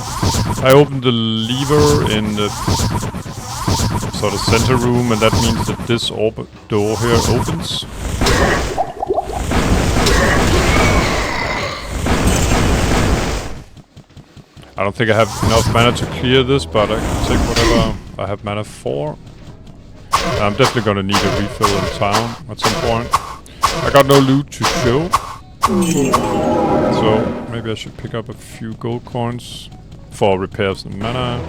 Speaker 1: I opened the lever in the sort of center room, and that means that this door here opens. I don't think I have enough mana to clear this, but I can take whatever I have mana for. I'm definitely gonna need a refill in town at some point. I got no loot to show, so maybe I should pick up a few gold coins for repairs and mana.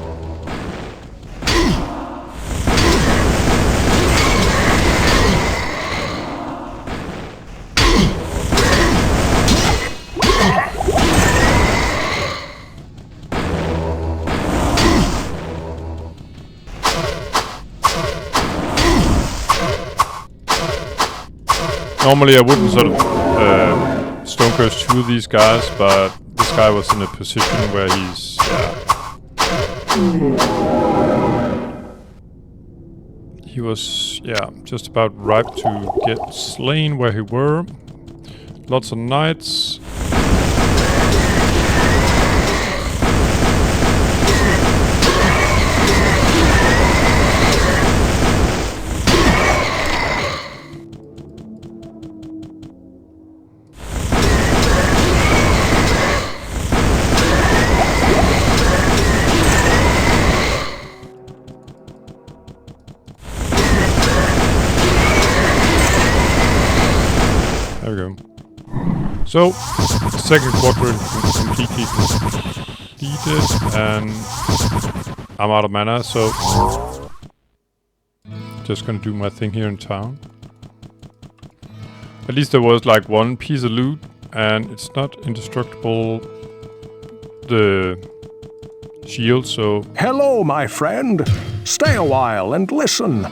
Speaker 1: Normally I wouldn't sort of stone curse two of these guys, but this guy was in a position where he's he was just about ripe to get slain where he were. Lots of knights. There we go. So, second quadrant completely completed, and I'm out of mana, so just gonna do my thing here in town. At least there was like one piece of loot, and it's not indestructible, the shield, so...
Speaker 2: Hello, my friend. Stay a while and listen.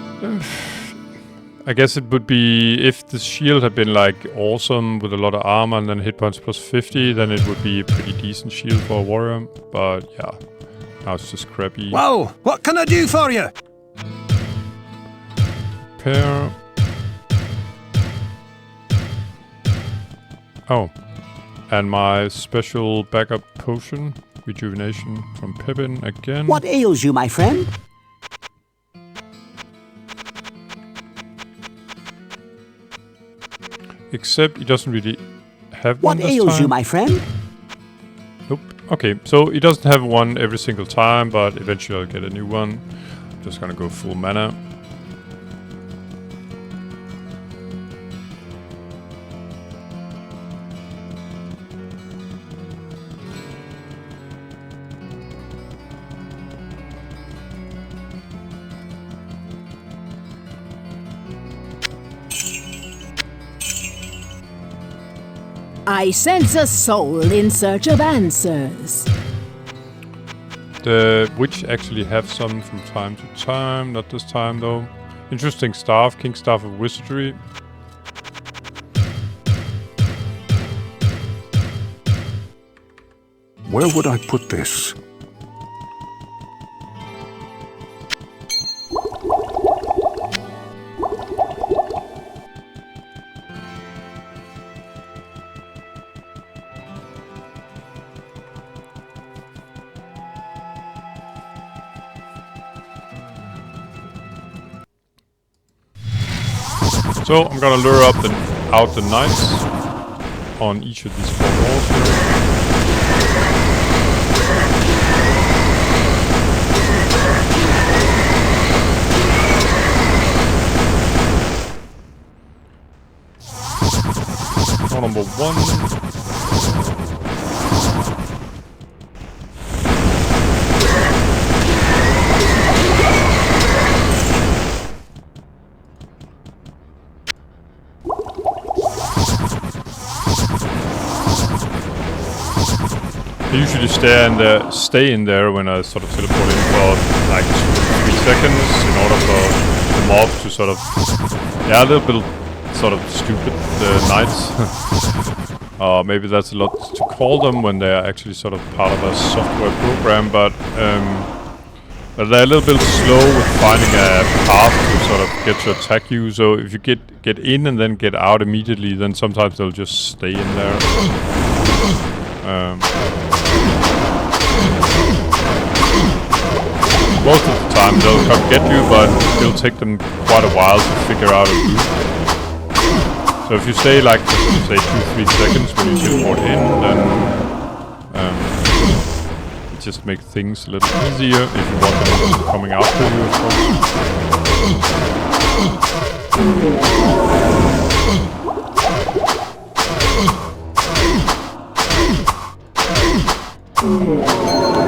Speaker 1: I guess it would be, if the shield had been like awesome with a lot of armor and then hit points plus 50, then it would be a pretty decent shield for a warrior. But yeah, now it's just crappy.
Speaker 2: Well, what can I do for you?
Speaker 1: Pair. Oh, and my special backup potion, rejuvenation from Pippin again.
Speaker 5: What ails you, my friend?
Speaker 1: Except he doesn't really have one
Speaker 5: What
Speaker 1: this
Speaker 5: ails
Speaker 1: time.
Speaker 5: you, my friend?
Speaker 1: Nope. Okay, so he doesn't have one every single time, but eventually I'll get a new one. I'm just gonna go full mana.
Speaker 3: I sense a soul in search of answers.
Speaker 1: The witch actually have some from time to time, not this time though. Interesting staff, King Staff of Wizardry.
Speaker 2: Where would I put this?
Speaker 1: So I'm gonna lure up out the knights on each of these four walls here. Wall number one. I usually stay in there when I sort of teleport in for like 3 seconds in order for the mob to sort of, a little bit sort of stupid, the knights. Maybe that's a lot to call them when they are actually sort of part of a software program, but they're a little bit slow with finding a path to sort of get to attack you. So if you get in and then get out immediately, then sometimes they'll just stay in there. Most of the time they'll come get you, but it'll take them quite a while to figure out a route. So if you stay like, say 2-3 seconds when you teleport in, then it just makes things a little easier if you want them coming after you, of course.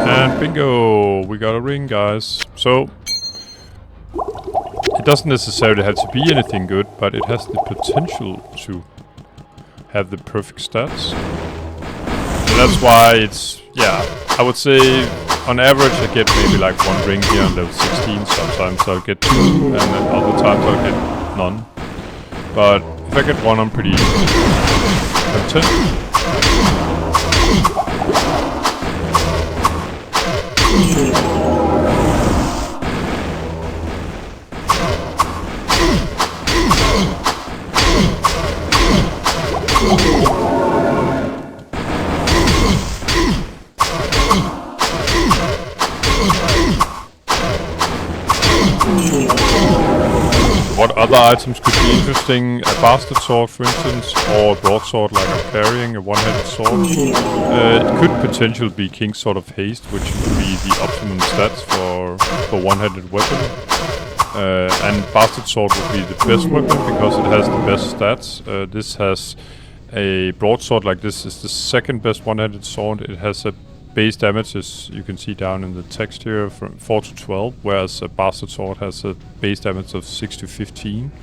Speaker 1: And bingo! We got a ring, guys. So, it doesn't necessarily have to be anything good, but it has the potential to have the perfect stats. So that's why it's, I would say on average I get maybe like 1 ring here on level 16. Sometimes I'll get 2, and then other times I'll get none. But if I get one, I'm pretty content. What other items could be interesting? A bastard sword, for instance, or a broadsword like I'm carrying, a one-handed sword. It could potentially be King's Sword of Haste, which would be the optimum stats for one-handed weapon. And bastard sword would be the best weapon because it has the best stats. This has a broadsword like this is the second best one-handed sword. It has a base damage, as you can see down in the text here, from 4 to 12, whereas a bastard sword has a base damage of 6 to 15.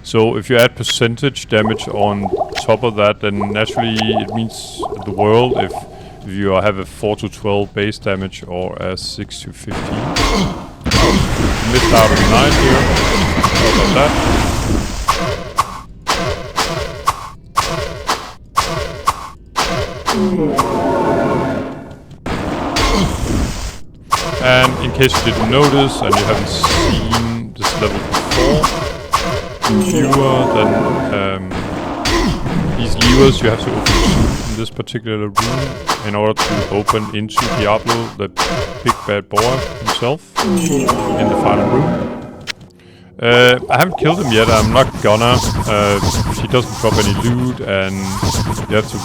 Speaker 1: So if you add percentage damage on top of that, then naturally it means the world if you have a 4 to 12 base damage or a 6 to 15. Missed out on 9 here. How about that? And in case you didn't notice and you haven't seen this level before, viewer, then these levers you have to open in this particular room in order to open into Diablo, the big bad boy himself, in the final room. I haven't killed him yet, I'm not gonna. He doesn't drop any loot and you have to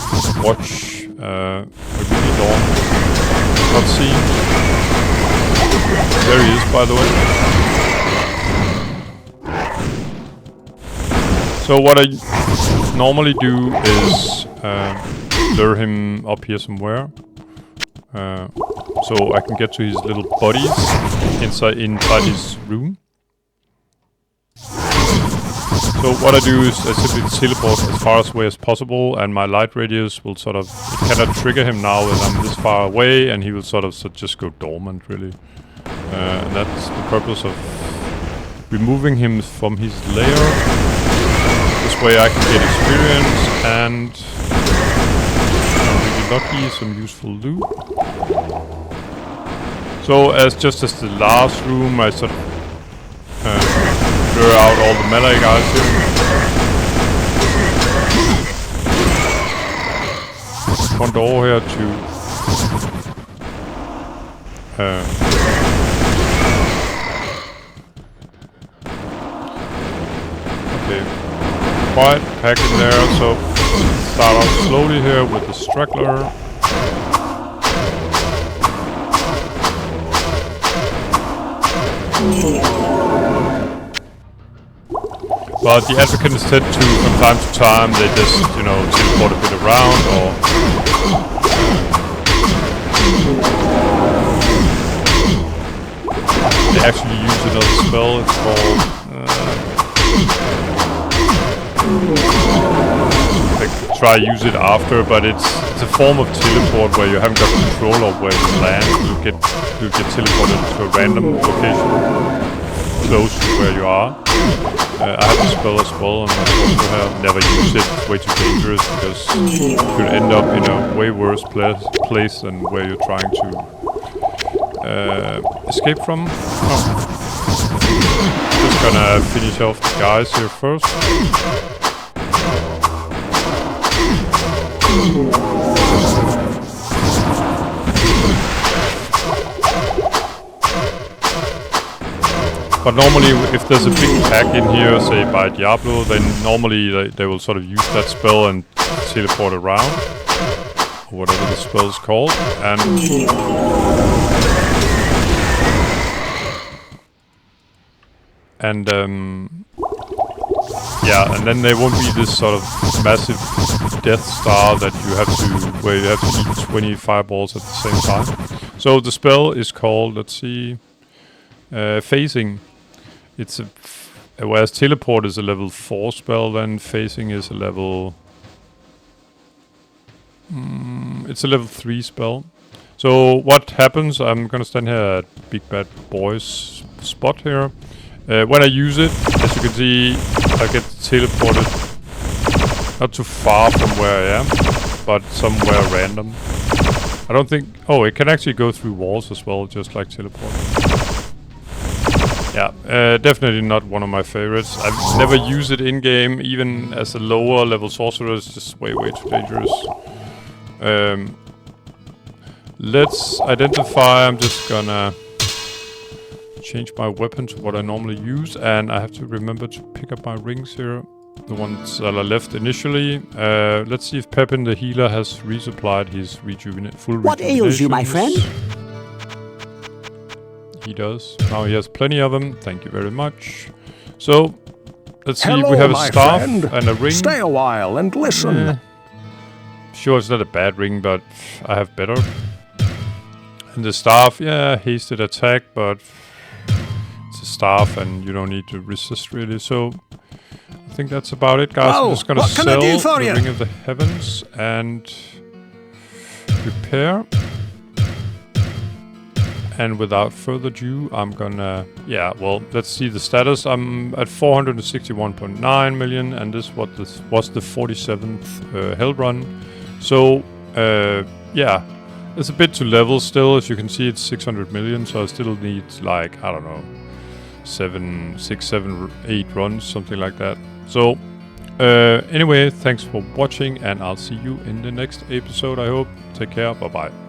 Speaker 1: watch a really long cutscene. There he is, by the way. So what I normally do is lure him up here somewhere, so I can get to his little buddies inside his room. So what I do is I simply teleport as far away as possible, and my light radius will sort of, it cannot trigger him now that I'm this far away, and he will sort of just go dormant, really. And that's the purpose of removing him from his lair. This way I can get experience and, I'm really lucky, some useful loot. So just as the last room, I sort of blur out all the melee guys here. One door here to okay, quiet pack in there, so start out slowly here with the straggler. But the Africans tend to, from time to time, they just, you know, teleport a bit around, or they actually use another spell. It's called they try use it after, but it's a form of teleport where you haven't got control of where you land. You'll get teleported to a random location close to where you are. I have a spell as well, and I also have never used it. It's way too dangerous because you could end up in a way worse place than where you're trying to escape from. Oh. Just gonna finish off the guys here first. But normally, if there's a big pack in here, say by Diablo, then normally they will sort of use that spell and teleport around, or whatever the spell is called, and yeah, and then there won't be this sort of massive Death Star that you have to, where you have to eat 20 fireballs at the same time. So the spell is called, let's see, Phasing. It's whereas Teleport is a level 4 spell, then Phasing is a level... it's a level 3 spell. So what happens, I'm gonna stand here at Big Bad Boy's spot here. When I use it, as you can see, I get teleported not too far from where I am, but somewhere random. I don't think... Oh, it can actually go through walls as well, just like teleport. Yeah, definitely not one of my favorites. I've never used it in-game, even as a lower level sorcerer. It's just way too dangerous. Let's identify. I'm just gonna change my weapon to what I normally use, and I have to remember to pick up my rings here. The ones that I left initially. Let's see if Pepin the healer has resupplied his full rejuvenation.
Speaker 5: What ails you, my friend?
Speaker 1: He does. Now he has plenty of them. Thank you very much. So, let's see.
Speaker 2: Hello,
Speaker 1: We have a
Speaker 2: my
Speaker 1: staff
Speaker 2: friend.
Speaker 1: and a ring.
Speaker 2: Stay a while and listen.
Speaker 1: Sure, it's not a bad ring, but I have better. And the staff, yeah, hasted attack, but it's a staff and you don't need to resist really. So, I think that's about it, guys.
Speaker 2: Well,
Speaker 1: I'm just gonna
Speaker 2: what can I
Speaker 1: sell
Speaker 2: do for
Speaker 1: the
Speaker 2: you?
Speaker 1: Ring of the Heavens and repair. And without further ado, I'm gonna... Yeah, well, let's see the status. I'm at 461.9 million, and this was the 47th hell run. So, yeah, it's a bit to level still. As you can see, it's 600 million, so I still need, like, I don't know, 6, 7, 8 runs, something like that. So, anyway, thanks for watching, and I'll see you in the next episode, I hope. Take care, bye-bye.